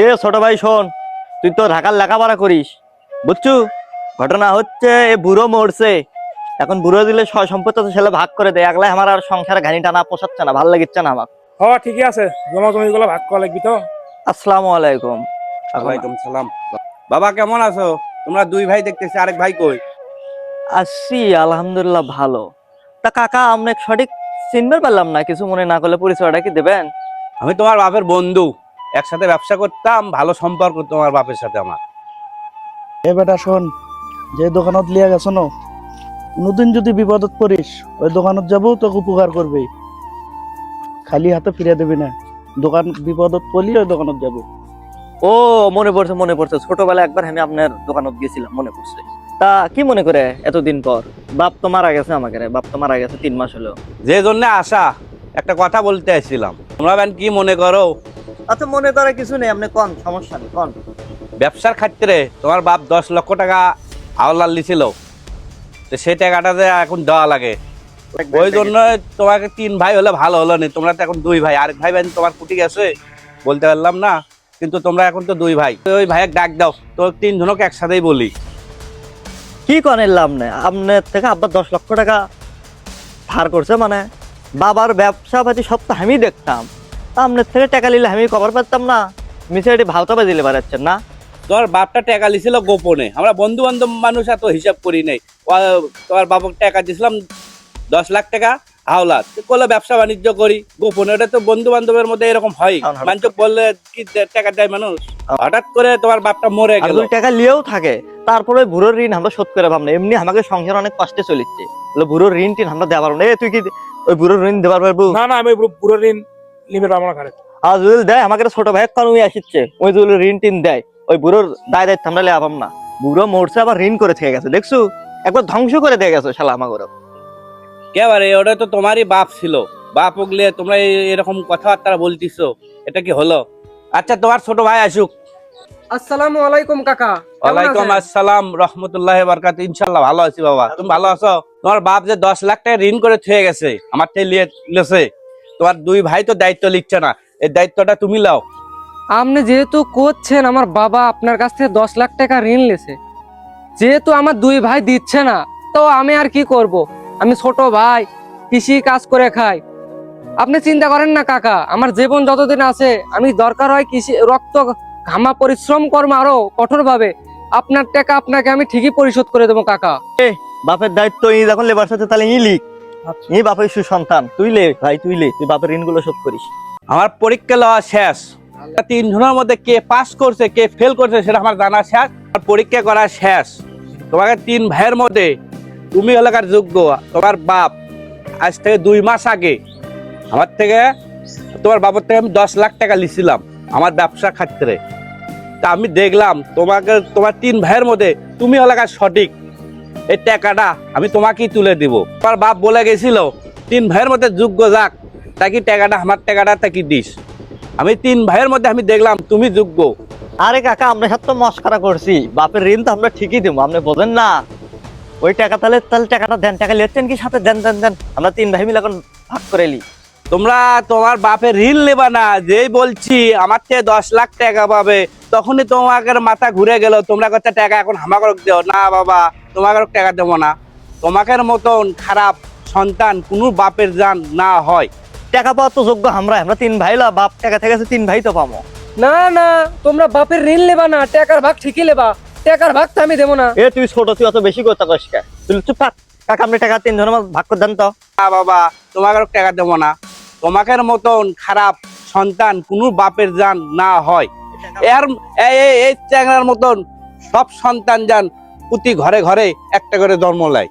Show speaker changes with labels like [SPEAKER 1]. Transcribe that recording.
[SPEAKER 1] এ ছোট ভাই শোন, তুই তো ঢাকার লেখাপড়া করিস, বুঝছু? ঘটনা হচ্ছে এ বুড়ো মরছে। এখন বুড়ো দিলে সয় সম্পত্তি তো ছেলে ভাগ করে দেয়, একলাই আমার আর সংসারে ঘানি টানা পোষাচ্ছে না, ভাল লাগিচ্ছে না আমার।
[SPEAKER 2] ঠিকই আছে, জমা জমি গুলো ভাগ করা লাগবি তো।
[SPEAKER 1] আসসালামু আলাইকুম। এখন
[SPEAKER 3] ওয়ালাইকুম সালাম। বাবা কেমন আছো? তোমরা দুই ভাই দেখতেছি, আরেক ভাই কই?
[SPEAKER 1] আসছি আলহামদুলিল্লাহ ভালো। তা কাকা আপনি সঠিক চিনতে পারলাম না, কিছু মনে না করলে পরিচয়টা কি দেবেন?
[SPEAKER 3] আমি তোমার বাপের বন্ধু, একসাথে ব্যবসা করতাম, ভালো সম্পর্ক তোমার বাপের সাথে আমার।
[SPEAKER 4] এ বেটা শোন, যে দোকানত লিয়া গেছ ন, কোনোদিন যদি বিপদত পড়িস ওই দোকানত যাবো তোকে উপকার করবে, খালি হাতে ফিরে দেবি না। দোকান বিপদত পড়লি ওই দোকানত যাবো।
[SPEAKER 1] ও মনে পড়ছে মনে পড়ছে, ছোটবেলায় একবার আমি আপনার দোকানত গেছিলাম, মনে পড়ছে। তা কি মনে করে এতদিন পর? বাপ তো মারা গেছে, আমাকে বাপ তো মারা গেছে 3 মাস হলো।
[SPEAKER 3] যে জন্য আসা, একটা কথা বলতে আসছিলাম, তোমরা বেন কি মনে করো?
[SPEAKER 1] আচ্ছা মনে করে কিছু নেই, আপনি কোন সমস্যা নেই, কোন।
[SPEAKER 3] ব্যবসার ক্ষেত্রে তোমার বাপ 10 লক্ষ টাকা আওলাল দিছিল, তো সেই টাকাটা যে এখন দেওয়া লাগে, ওই জন্য তোমাকে 3 ভাই হলে ভালো হলো না। তোমরা তো এখন 2 ভাই, আরেক ভাই বেন তোমার কুটি গেছে বলতে পারলাম না, কিন্তু তোমরা এখন তো 2 ভাই। ওই ভাইয়ের ডাক দাও তো, 3 জনকে একসাথেই বলি।
[SPEAKER 1] কি করেন লাভ নেই, আপনার থেকে আব্বা 10 লক্ষ টাকা ধার করছে, মানে বাবার ব্যবসা পাতি সব তো আমি দেখতাম। তা আপনার থেকে টাকা নিলে আমি কভার পারতাম না? মিসাইটি ভাওতা বাজিলে পারাচ্ছেন না?
[SPEAKER 3] তোমার বাপটা টাকা লিছিল গোপনে, আমরা বন্ধু বান্ধব মানুষ এত হিসাব করি নাই। তোমার বাপক টাকা দিছিলাম 10 লাখ টাকা হাওলা, করলে ব্যবসা বাণিজ্য করি গোপনে। ওটা তো বন্ধু বান্ধবের মধ্যে এরকম হয়, মানুষ বললে কি টাকা দেয় মানুষ। হঠাৎ করে তোমার বাপটা মরে
[SPEAKER 1] আর
[SPEAKER 3] গেল।
[SPEAKER 1] যদি টাকা নিয়েও থাকে, তারপরে বুড়োর ঋণ আমরা শোধ করে পাবো না। এমনি আমাকে সংসার অনেক কষ্টে চলিচ্ছে, বুড়োর ঋণ টিন আমরা দেওয়া পারবো না। তুই কি ওই বুড়োর ঋণ দেওয়ার পারবো?
[SPEAKER 2] না না, আমি পুরো ঋণ নিবে পারবো না ঘরে।
[SPEAKER 1] আর যদি দেয় আমাকে ছোট ভাই কানুই আসছে, ওই যদি ঋণ টিন দেয়, ওই বুড়োর দায় দায়িত্ব আমরা লেয়া পাম না। বুড়ো মরছে আবার ঋণ করে থেকে গেছে, দেখছু? একবার ধ্বংস করে দিয়ে গেছে শালা আমাকে।
[SPEAKER 3] কেবারে ওটা তো তোমারই বাপ ছিল, বাপ উগলে তোমরা এরকম কথাবার্তা বলতিছো, এটা কি হলো? আচ্ছা তোমার ছোট ভাই আসুক।
[SPEAKER 5] আসসালামু আলাইকুম কাকা।
[SPEAKER 3] ওয়ালাইকুম আসসালাম রহমতুল্লাহ বারকাত। ইনশাল্লাহ ভালো আছি বাবা, তুমি ভালো আছো? তোমার বাপ যে 10 লাখ টাকা ঋণ করে থয়ে গেছে, আমার থেকে লিয়েছে, তোমার 2 ভাই তো দায়িত্ব লিখছে না, এই দায়িত্বটা তুমি লাও।
[SPEAKER 5] আপনি যেহেতু করছেন, আমার বাবা আপনার কাছ থেকে 10 লাখ টাকা ঋণ লেছে, যেহেতু আমার 2 ভাই দিচ্ছে না, তো আমি আর কি করব? আমি ছোট ভাই, কৃষি কাজ করে খাই। আপনি চিন্তা করেন না কাকা, আমার জীবন যতদিন আছে আমি দরকার হয় কৃষি রক্ত ঘামা পরিশ্রম করবো আরো কঠোর ভাবে। আপনার টাকা আপনাকে আমি ঠিকই পরিশোধ করে দেবো কাকা।
[SPEAKER 1] বাপের দায়িত্ব ই যখন লেবার সাথে, তাহলে ই লিখ, ই বাপের সুসন্তান, তুই লে ভাই, তুই লে, তুই বাপের ঋণ গুলো শোধ করিস।
[SPEAKER 3] আমার পরীক্ষা লওয়া শেষ, 3 জনের মধ্যে কে পাস করছে কে ফেল করছে সেটা আমার জানা শেষ। আমার পরীক্ষা করা শেষ। তোমাকে 3 ভাইয়ের মধ্যে তুমি এলাকার যোগ্য। তোমার বাপ আজ থেকে 2 মাস আগে আমার থেকে, তোমার বাবার থেকে আমি 10 লাখ টাকা লিছিলাম আমার ব্যবসা ক্ষেত্রে। তা আমি দেখলাম তোমাকে, তোমার 3 ভাইয়ের মধ্যে তুমি এলাকার সঠিক, এই টাকাটা আমি তোমাকেই তুলে দিব। তোমার বাপ বলে গেছিল 3 ভাইয়ের মধ্যে যোগ্য যাক তাকে টাকাটা, আমার টাকাটা তাকে দিস। আমি 3 ভাইয়ের মধ্যে আমি দেখলাম তুমি যোগ্য।
[SPEAKER 1] আরে কাকা, আমরা সব তো মস্করা করছি, বাপের ঋণ তো আমরা ঠিকই দেবো, আপনি বোঝেন না? ওই টাকা তাহলে তাহলে টাকাটা দেন, টাকা লেছেন কি সাথে দেন দেন দেন, আমরা 3 ভাই মিলে এখন ভাগ করে নি।
[SPEAKER 3] তোমরা তোমার বাপের ঋণ নেবা না, যেই বলছি আমার থেকে 10 লাখ টাকা পাবে, তখনই তোমাদের মাথা ঘুরে গেল। তোমরা কথা টাকা এখন হামাকর দেও না বাবা, তোমাকে টাকা দেবো না। তোমাদের মতন খারাপ সন্তান কোনো বাপের জান না হয়।
[SPEAKER 1] টাকা পাওয়ার তো যোগ্য আমরা, আমরা 3 ভাই, বাপ টাকা থেকে 3 ভাই তো পাবো।
[SPEAKER 5] না না, তোমরা বাপের ঋণ লেবা না, টাকার ভাগ ঠিকই লেবা, টাকার ভাগ তো আমি দেবো না।
[SPEAKER 1] এ তুই ছোট, তুই অত বেশি কথা কইস কে? তুই চুপ থাক কাকা, আপনি টাকা 3 জনের মধ্যে ভাগ করে দেন তো।
[SPEAKER 3] না বাবা, তোমাকে টাকা দেবো না। তোমাদের মতন খারাপ সন্তান কোনো বাপের জান না হয়। এর এই চ্যাংড়ার মতন সব সন্তান যান প্রতি ঘরে ঘরে একটা করে জন্ম নেয়।